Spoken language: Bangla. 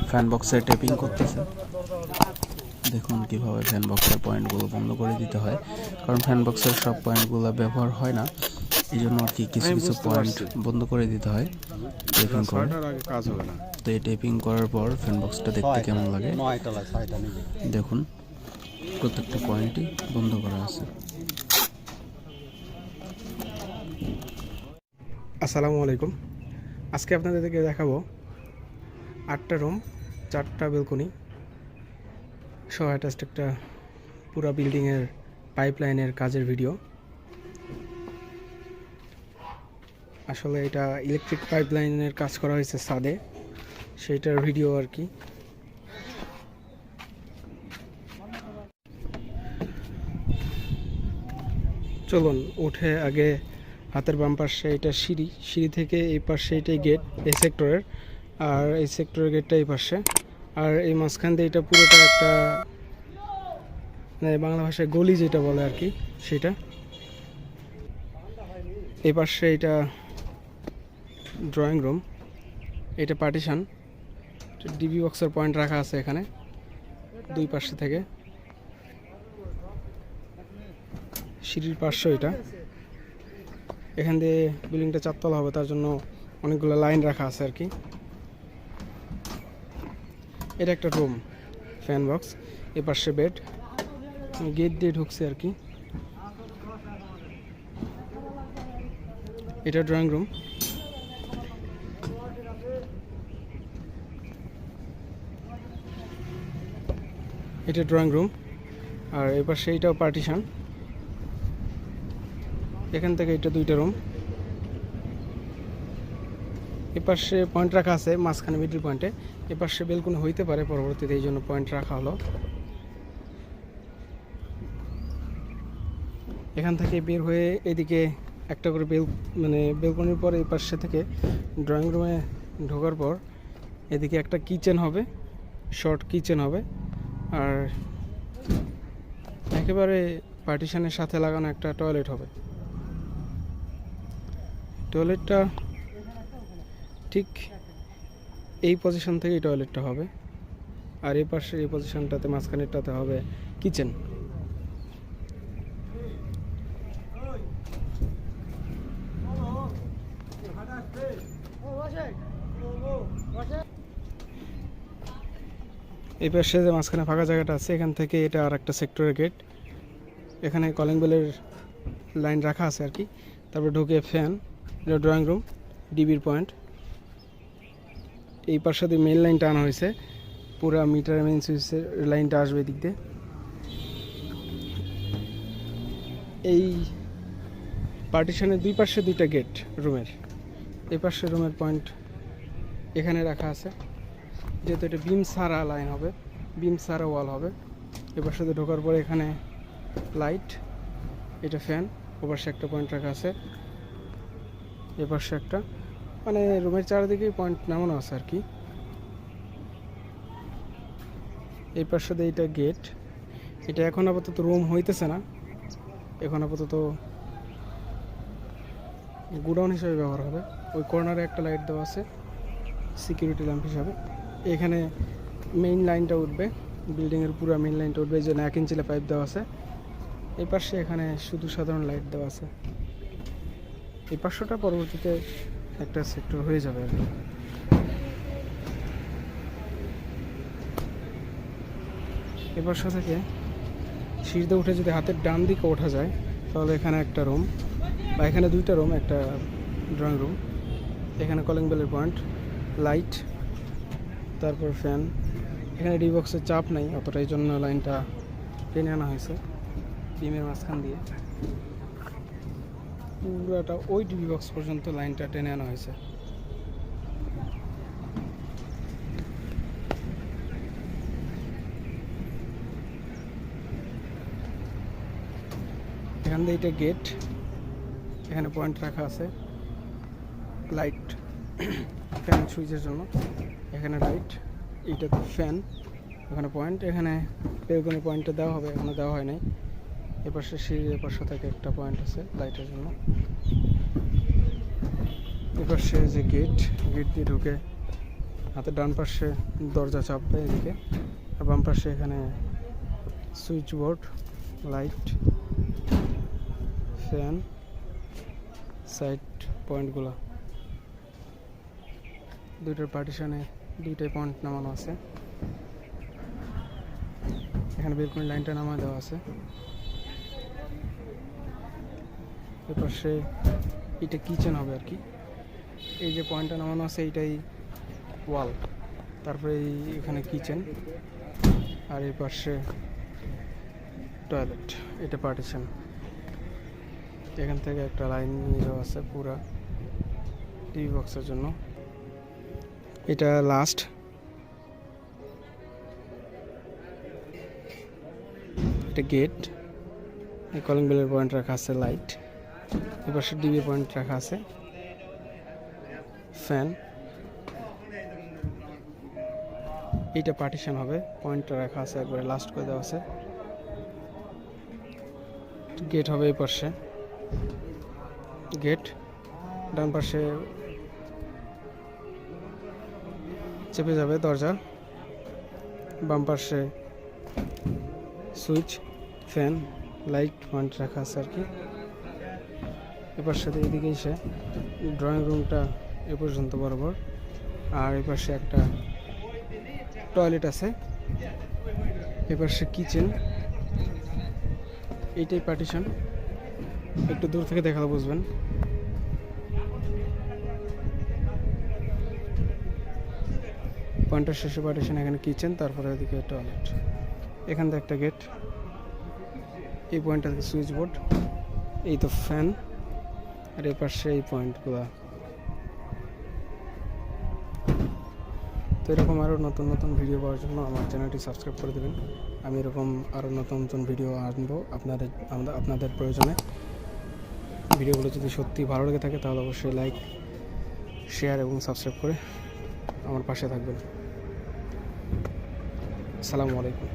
ফ্যান বক্সে টেপিং করতেছে। দেখুন কিভাবে ফ্যান বক্সের পয়েন্টগুলো বন্ধ করে দিতে হয়, কারণ ফ্যান বক্সের সব পয়েন্টগুলো ব্যবহার হয় না, এই জন্য আর কি কিছু কিছু পয়েন্ট বন্ধ করে দিতে হয় টেপিং করে। তো এই টেপিং করার পর ফ্যান বক্সটা দেখতে কেমন লাগে দেখুন, প্রত্যেকটা পয়েন্টই বন্ধ করা আছে। আসসালামু আলাইকুম। আজকে আপনাদেরকে দেখাবো 8টা রুম, 4টা বেলকনি সহ অ্যাটাচড একটা পুরো বিল্ডিংয়ের পাইপলাইনের কাজের ভিডিও। আসলে এটা ইলেকট্রিক পাইপলাইনের কাজ করা হয়েছে ছাদে, সেইটার ভিডিও আর কি। চলুন উঠে আগে হাতের বাম পাশে এটা সিঁড়ি থেকে এই পাশে এটাই গেট এই সেক্টরের, আর এই সেক্টরের গেটটা এই পাশে, আর এই মাঝখান দিয়ে এটা পুরোটা একটা মানে বাংলা ভাষায় গলি যেটা বলে আর কি সেটা। এই পাশে এটা ড্রয়িং রুম, এটা পার্টিশন, ডিবি বক্সের পয়েন্ট রাখা আছে এখানে দুই পাশে থেকে। সিঁড়ির পাশে এটা, এখান দিয়ে বিল্ডিংটা 4 তলা হবে, তার জন্য অনেকগুলো লাইন রাখা আছে আর কি। এটা একটা রুম, ফ্যান বক্স, এ পাশে বেড, গেট দিয়ে ঢুকছে আর কি। এটা ড্রয়িং রুম, এটা ড্রয়িং রুম, আর এ পাশে এইটাও পার্টিশন। এখান থেকে এটা 2টা রুম, এ পাশে পয়েন্ট রাখা আছে মাঝখানে মিডল পয়েন্টে। এ পাশে বেলকনি হইতে পারে পরবর্তীতে, এই জন্য পয়েন্ট রাখা হলো। এখান থেকে বের হয়ে এদিকে একটা করে বেলকনির পর এই পাশে থেকে ড্রয়িং রুমে ঢোকার পর এদিকে একটা কিচেন হবে, শর্ট কিচেন হবে, আর একেবারে পার্টিশনের সাথে লাগানো একটা টয়লেট হবে। টয়লেটটা ঠিক এই পজিশন থেকেই টয়লেটটা হবে, আর এই পাশে এই পজিশনটাতে মাঝখানেরটাতে হবে কিচেন। এই পাশে যে মাঝখানে ফাঁকা জায়গাটা আছে, এখান থেকে এটা আর একটা সেক্টরের গেট, এখানে কলিং বেলের লাইন রাখা আছে আর কি। তারপর ঢুকে ফ্যান, এটা ড্রয়িং রুম, ডিবির পয়েন্ট। এই পাশে দিয়ে মেইন লাইনটা আনা হয়েছে, পুরা মিটার মেইন সুইচের লাইনটা আসবে দিক দিয়ে। এই পার্টিশনের দুই পাশে 2টা গেট রুমের, এই পাশে রুমের পয়েন্ট এখানে রাখা আছে, যেহেতু এটা বিম সারা লাইন হবে, বিম সারা ওয়াল হবে। এবার সাথে ঢোকার পরে এখানে লাইট, এটা ফ্যান, ওপাশে একটা পয়েন্ট রাখা আছে, এপাশে একটা, মানে রুমের চারিদিকেই পয়েন্ট নামানো আছে আর কি। এই পাশে দিয়ে এটা গেট, এটা এখন আপাতত রুম হইতেছে না, এখন আপাতত গোডাউন হিসেবে ব্যবহার হবে। ওই কর্নারে একটা লাইট দেওয়া আছে সিকিউরিটি ল্যাম্প হিসাবে। এখানে মেইন লাইনটা উঠবে, বিল্ডিংয়ের পুরো মেইন লাইনটা উঠবে, এই জন্য 1 ইঞ্চিলা পাইপ দেওয়া আছে। এই পাশে এখানে শুধু সাধারণ লাইট দেওয়া আছে। এই পাশটা পরবর্তীতে একটা সেক্টর হয়ে যাবে আর কি। এই পাশ থেকে সিঁড়িতে উঠে যদি হাতের ডান দিকে ওঠা যায়, তাহলে এখানে একটা রুম, বা এখানে 2টা রুম, একটা ড্রয়িং রুম, এখানে কলিং বেলের পয়েন্ট, লাইট, তারপর ফ্যান। এখানে ডি বক্সের চাপ নাই অতটা, এই জন্য লাইনটা টেনে আনা হয়েছে ডিমের মাঝখান দিয়ে, পুরোটা ওই ডিবি বক্স পর্যন্ত লাইনটা টেনে আনা হয়েছে। এখান দিয়ে এটা গেট, এখানে পয়েন্ট রাখা আছে, লাইট ফ্যান সুইচের জন্য, এখানে লাইট, এইটা ফ্যান, এখানে পয়েন্ট, এখানে বেলকনি পয়েন্টটা দেওয়া হবে, এখনো দেওয়া হয় নাই। এপাশে সিঁড়ির এপাশে থেকে একটা পয়েন্ট আছে লাইটের জন্য। এপাশে যে গেট দিয়ে ঢুকে হাতের ডান পাশে দরজা চাপবে এদিকে, আর বাম পাশে এখানে switch board, light, fan, side পয়েন্টগুলো। দুইটার পার্টিশনে দুইটাই পয়েন্ট নামানো আছে। এখানে বেলকনি লাইনটা নামা দেওয়া আছে। এপাশে এটা কিচেন হবে আর কি। এই যে পয়েন্টটা নামানো আছে এইটাই ওয়াল, তারপরে এখানে কিচেন, আর এই পাশে টয়লেট। এটা পার্টিশন। এখান থেকে একটা লাইন নিয়ে যাওয়া আছে পুরা টিভি বক্সের জন্য। এটা লাস্ট। এটা গেট, এই কলিং বেলের পয়েন্ট রাখা আছে, লাইট, এই পাশে ডিবি পয়েন্ট রাখা আছে, ফ্যান। এইটা পার্টিশন হবে, পয়েন্টটা রাখা আছে একবারে লাস্ট করে দেওয়া আছে। গেট হবে এই পাশে, গেট ডান পাশে চেপে যাবে দরজা, বাম পাশে সুইচ, ফ্যান, লাইট পয়েন্ট রাখা আছে আর কি। এপার সাথে এদিকে এসে ড্রয়িং রুমটা এ পর্যন্ত বরাবর, আর এই পাশে একটা টয়লেট আছে, এ পাশে কিচেন। এইটাই পার্টিশন, একটু দূর থেকে দেখালে বুঝবেন। পয়েন্টের শেষে পার্টিশন, এখানে কিচেন, তারপরে এদিকে টয়লেট। এখান থেকে একটা গেট, এই পয়েন্টটা থেকে সুইচ বোর্ড, এই তো ফ্যান, আর এই পাশে এই পয়েন্টগুলো। তো এরকম আরও নতুন নতুন ভিডিও পাওয়ার জন্য আমার চ্যানেলটি সাবস্ক্রাইব করে দেবেন। আমি এরকম আরও নতুন নতুন ভিডিও আনবো আপনাদের প্রয়োজনে। ভিডিওগুলো যদি সত্যি ভালো লেগে থাকে তাহলে অবশ্যই লাইক, শেয়ার এবং সাবস্ক্রাইব করে আমার পাশে থাকবেন। আসসালামু আলাইকুম।